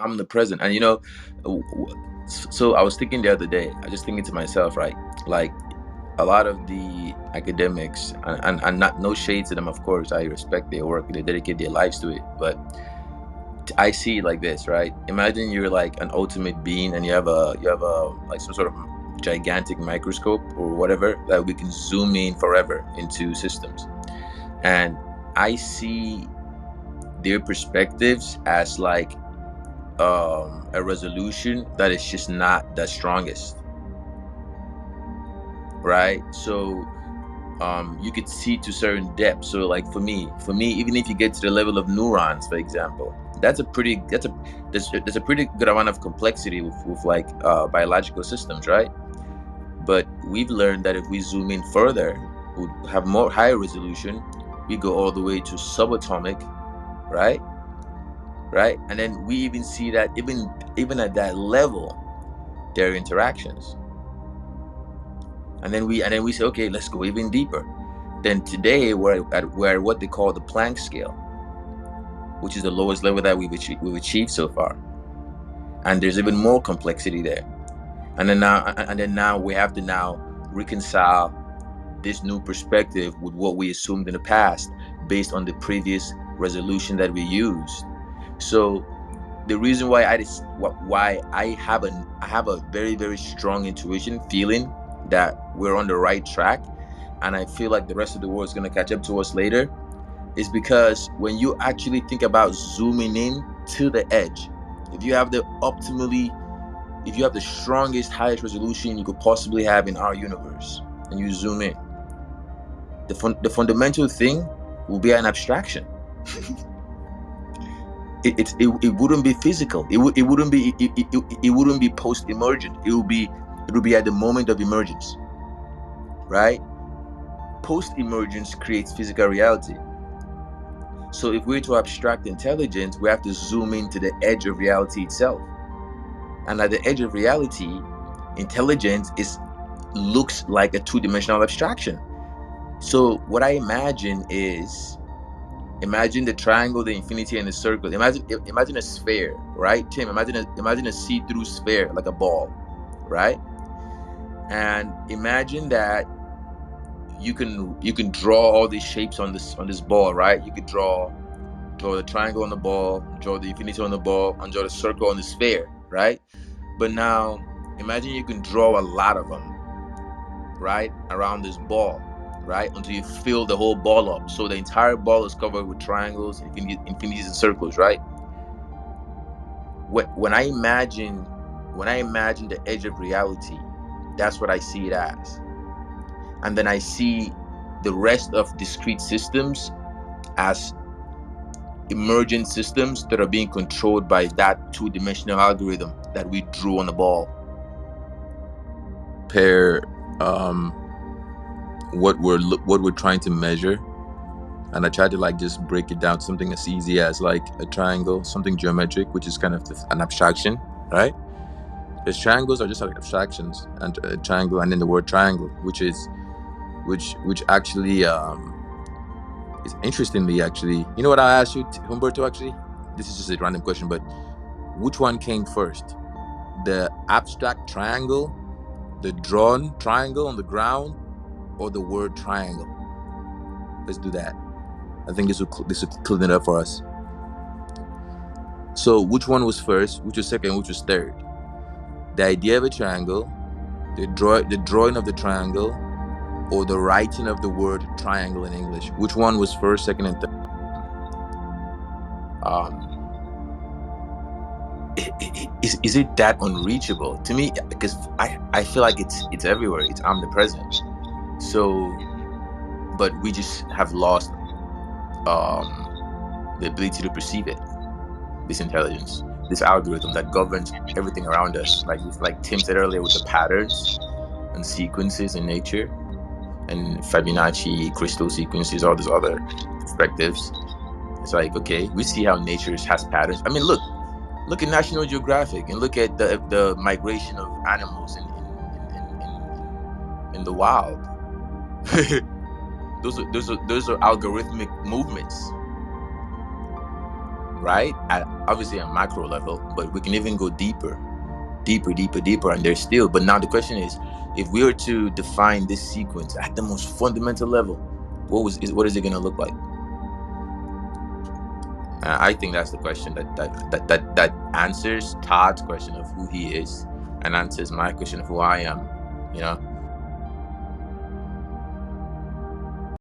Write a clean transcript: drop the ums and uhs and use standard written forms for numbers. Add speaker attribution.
Speaker 1: omnipresent. And so I was thinking the other day, I was just thinking to myself, right? Like a lot of the academics, and not no shade to them, of course. I respect their work, they dedicate their lives to it. But I see it like this, right? Imagine you're like an ultimate being, and you have a like some sort of gigantic microscope or whatever that we can zoom in forever into systems. And I see their perspectives as like a resolution that is just not the strongest, right? So you could see to certain depths. So like for me, even if you get to the level of neurons, for example, there's a pretty good amount of complexity with like biological systems, right? But we've learned that if we zoom in further, we have more higher resolution. We go all the way to subatomic, right? Right, and then we even see that even at that level, there are interactions. And then we say, okay, let's go even deeper. Then today we're at what they call the Planck scale, which is the lowest level that we've achieved so far. And there's even more complexity there. And then now we have to now reconcile this new perspective with what we assumed in the past based on the previous resolution that we used. So the reason why I have a very, very strong intuition feeling that we're on the right track, and I feel like the rest of the world is going to catch up to us later, is because when you actually think about zooming in to the edge, if you have the strongest, highest resolution you could possibly have in our universe, and you zoom in, the fundamental thing will be an abstraction. It wouldn't be physical. It wouldn't be post emergent. It will be at the moment of emergence, right? Post emergence creates physical reality. So if we're to abstract intelligence, we have to zoom into the edge of reality itself. And at the edge of reality, intelligence looks like a two-dimensional abstraction. So what I imagine is, imagine the triangle, the infinity, and the circle. Imagine a sphere, right, Tim? Imagine a see-through sphere, like a ball, right? And imagine that you can draw all these shapes on this ball, right? You could draw the triangle on the ball, draw the infinity on the ball, and draw the circle on the sphere, right? But now imagine you can draw a lot of them, right, around this ball, right, until you fill the whole ball up. So the entire ball is covered with triangles, infinities, and circles, right? When I imagine the edge of reality, that's what I see it as. And then I see the rest of discrete systems as emergent systems that are being controlled by that two-dimensional algorithm that we drew on the ball. Pair what we're trying to measure, and I try to like just break it down to something as easy as like a triangle, something geometric, which is kind of an abstraction, right? Because triangles are just like abstractions, and a triangle, and then the word triangle, which actually is interestingly, actually, you know what I asked you, Humberto, actually, this is just a random question, but which one came first, the abstract triangle, the drawn triangle on the ground, or the word triangle? Let's do that. I think this will clean it up for us. So which one was first, which was second, which was third? The idea of a triangle, the drawing of the triangle, or the writing of the word triangle in English? Which one was first, second, and third? Is it that unreachable to me? Because I feel like it's everywhere. It's omnipresent. So, but we just have lost the ability to perceive it. This intelligence, this algorithm that governs everything around us, like Tim said earlier, with the patterns and sequences in nature, and Fibonacci crystal sequences, all these other perspectives. It's like, okay, we see how nature has patterns. I mean, look at National Geographic, and look at the migration of animals in the wild. those are algorithmic movements. right? At obviously a macro level, but we can even go deeper, and there's still. But now the question is, if we were to define this sequence at the most fundamental level, what is it going to look like? I think that's the question that answers Todd's question of who he is, and answers my question of who I am. You know,